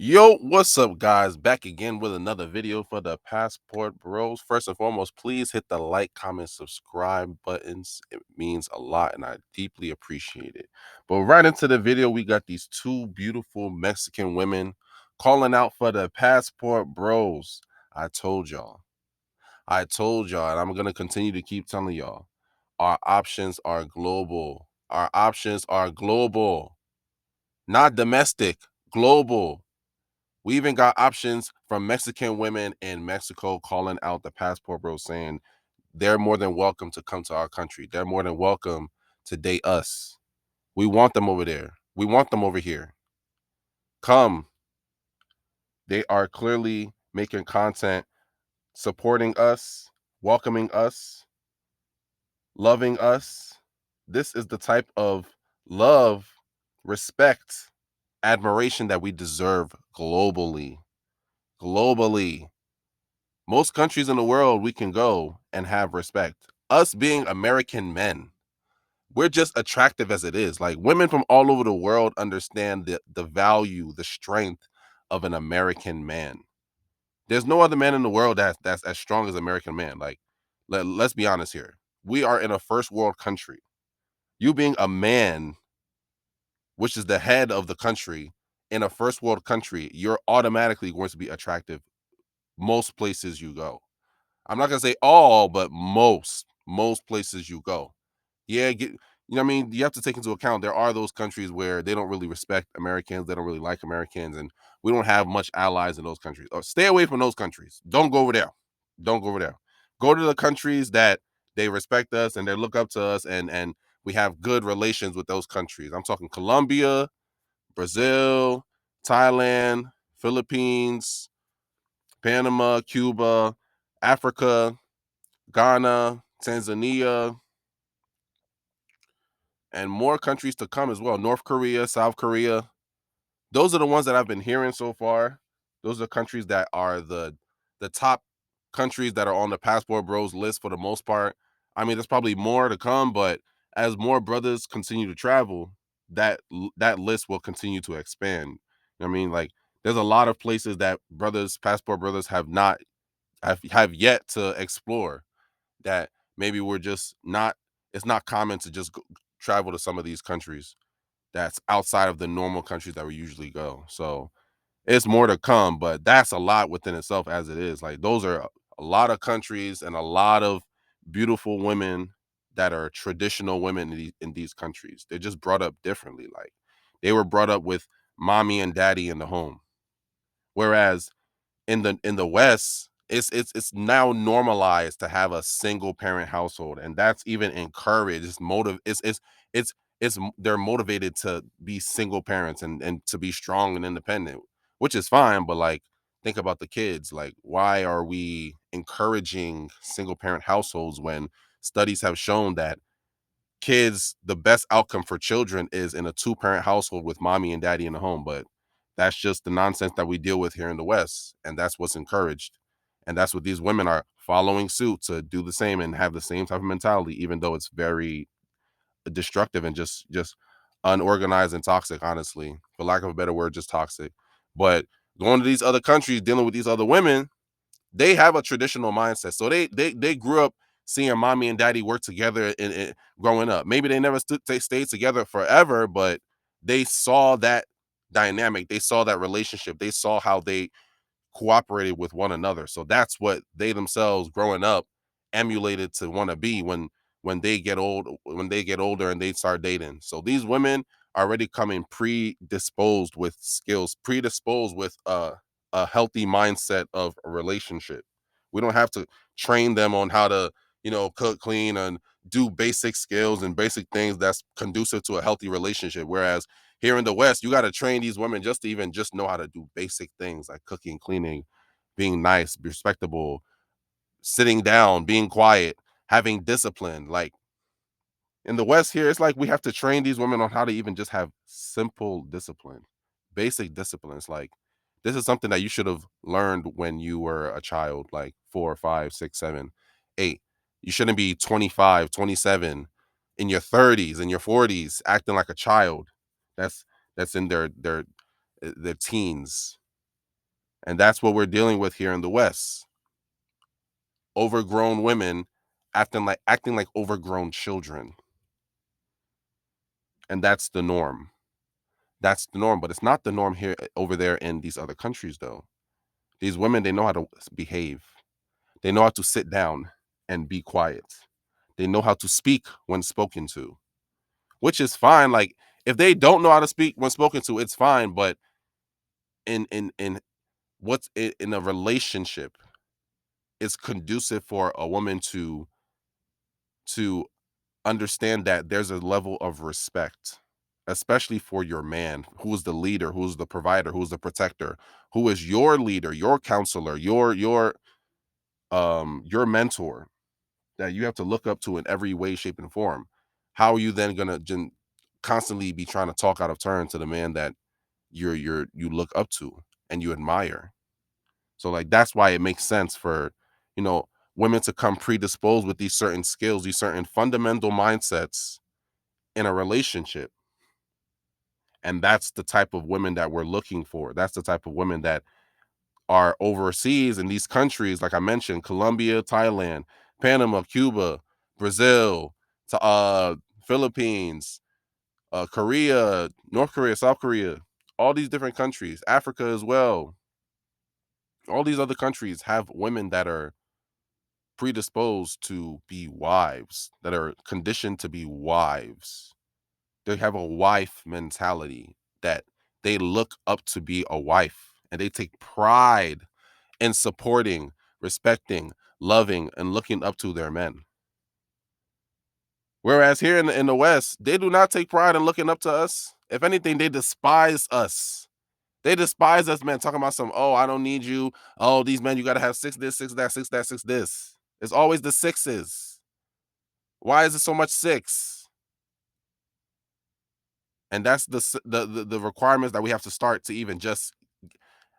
Yo, what's up, guys? Back again with another video for the Passport Bros. First and foremost, please hit the like, comment, subscribe buttons. It means a lot and I deeply appreciate it. But right into the video, we got these two beautiful Mexican women calling out for the Passport Bros. I told y'all. I told y'all, and I'm going to continue to keep telling y'all. Our options are global. Our options are global, not domestic, global. We even got options from Mexican women in Mexico calling out the Passport Bros, saying they're more than welcome to come to our country. They're more than welcome to date us. We want them over there. We want them over here. Come. They are clearly making content, supporting us, welcoming us, loving us. This is the type of love, respect, admiration that we deserve globally. Globally. Most countries in the world we can go and have respect. Us being American men, we're just attractive as it is. Like women from all over the world understand the value, the strength of an American man. There's no other man in the world that's as strong as American man. Like let's be honest here. We are in a first world country. You being a man, which is the head of the country, in a first world country, you're automatically going to be attractive most places you go. I'm not gonna say all, but most places you go. Yeah, what I mean? You have to take into account there are those countries where they don't really respect Americans, they don't really like Americans, and we don't have much allies in those countries. Or stay away from those countries. Don't go over there. Don't go over there. Go to the countries that they respect us and they look up to us and we have good relations with those countries. I'm talking Colombia, Brazil, Thailand, Philippines, Panama, Cuba, Africa, Ghana, Tanzania, and more countries to come as well. North Korea, South Korea. Those are the ones that I've been hearing so far. Those are countries that are the top countries that are on the Passport Bros list for the most part. I mean, there's probably more to come, but as more brothers continue to travel, that list will continue to expand. You know what I mean? Like there's a lot of places that Passport Brothers have yet to explore that maybe we're just not it's not common to just travel to some of these countries that's outside of the normal countries that we usually go. So it's more to come, but that's a lot within itself as it is. Like those are a lot of countries and a lot of beautiful women that are traditional women in these countries. They're just brought up differently. Like they were brought up with mommy and daddy in the home. Whereas in the West, it's now normalized to have a single parent household, and that's even encouraged. They're motivated to be single parents and to be strong and independent, which is fine. But like, think about the kids. Like, why are we encouraging single parent households when studies have shown that kids, the best outcome for children is in a two-parent household with mommy and daddy in the home? But that's just the nonsense that we deal with here in the West, and that's what's encouraged. And that's what these women are following suit to do the same and have the same type of mentality, even though it's very destructive and just unorganized and toxic, honestly. For lack of a better word, just toxic. But going to these other countries, dealing with these other women, they have a traditional mindset. So they grew up seeing mommy and daddy work together in growing up. Maybe they never they stayed together forever, but they saw that dynamic. They saw that relationship. They saw how they cooperated with one another. So that's what they themselves growing up emulated to want to be when they get older and they start dating. So these women are already coming predisposed with skills, predisposed with a healthy mindset of a relationship. We don't have to train them on how to, cook, clean, and do basic skills and basic things that's conducive to a healthy relationship. Whereas here in the West, you got to train these women just to even just know how to do basic things like cooking, cleaning, being nice, respectable, sitting down, being quiet, having discipline. Like in the West here, it's like we have to train these women on how to even just have simple discipline, basic disciplines. Like this is something that you should have learned when you were a child, like 4, 5, 6, 7, 8. You shouldn't be 25, 27, in your 30s and your 40s acting like a child. That's that's in their teens. And that's what we're dealing with here in the West. Overgrown women acting like overgrown children. And that's the norm. That's the norm, but it's not the norm here over there in these other countries though. These women, they know how to behave. They know how to sit down and be quiet. They know how to speak when spoken to, which is fine. Like if they don't know how to speak when spoken to, it's fine. But in in a relationship, it's conducive for a woman to understand that there's a level of respect, especially for your man, who's the leader, who's the provider, who's the protector, who is your leader, your counselor, your mentor that you have to look up to in every way, shape, and form. How are you then gonna constantly be trying to talk out of turn to the man that you look up to and you admire? So like that's why it makes sense for, you know, women to come predisposed with these certain skills, these certain fundamental mindsets in a relationship. And that's the type of women that we're looking for. That's the type of women that are overseas in these countries, like I mentioned, Colombia, Thailand, Panama, Cuba, Brazil, to Philippines, Korea, North Korea, South Korea, all these different countries, Africa as well. All these other countries have women that are predisposed to be wives, that are conditioned to be wives. They have a wife mentality that they look up to be a wife and they take pride in supporting, respecting, loving, and looking up to their men. Whereas here in the West, they do not take pride in looking up to us. If anything, they despise us. They despise us, man, talking about some, oh, I don't need you. Oh, these men, you got to have six this, six that, six that, six this. It's always the sixes. Why is it so much six? And that's the requirements that we have to start to even just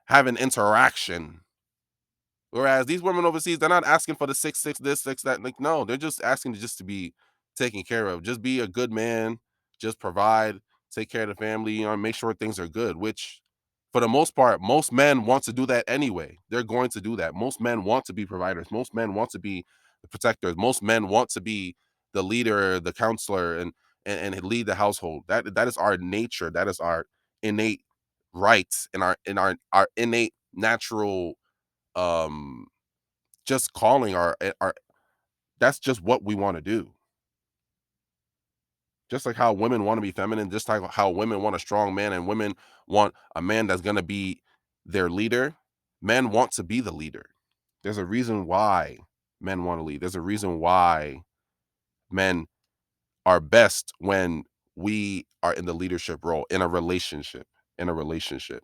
have an interaction. Whereas these women overseas, they're not asking for the six, six, this, six, that. Like, no, they're just asking just to be taken care of. Just be a good man. Just provide, take care of the family, you know, make sure things are good, which for the most part, most men want to do that anyway. They're going to do that. Most men want to be providers. Most men want to be the protectors. Most men want to be the leader, the counselor, and lead the household. That is our nature. That is our innate rights and our innate natural um just calling our that's just what we want to do. Just like how women want to be feminine, just like how women want a strong man and women want a man that's going to be their leader. Men want to be the leader. There's a reason why men want to lead. There's a reason why men are best when we are in the leadership role in a relationship. In a relationship.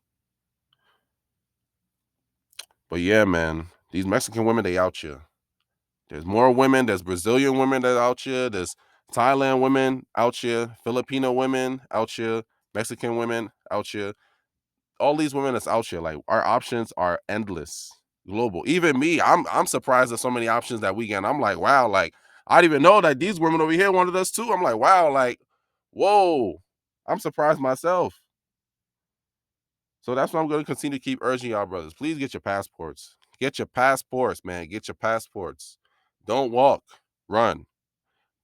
But yeah, man, these Mexican women, they out here. There's more women. There's Brazilian women that out here. There's Thailand women out here. Filipino women out here. Mexican women out here. All these women that's out here. Like our options are endless, global. Even me, I'm surprised at so many options that we get. I'm like, wow, like I didn't even know that these women over here wanted us too. I'm like, wow, like, whoa. I'm surprised myself. So that's why I'm going to continue to keep urging y'all, brothers. Please get your passports. Get your passports, man. Get your passports. Don't walk, run.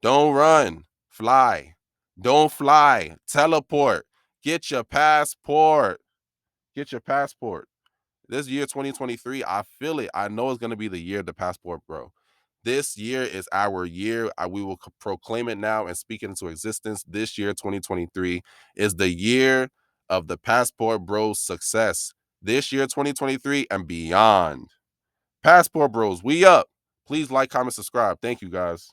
Don't run, fly. Don't fly, teleport. Get your passport. Get your passport. This year, 2023, I feel it. I know it's going to be the year of the passport, bro. This year is our year. We will proclaim it now and speak it into existence. This year, 2023, is the year of the passport bros success. This year, 2023 and beyond. Passport bros, we up. Please like, comment, subscribe. Thank you, guys.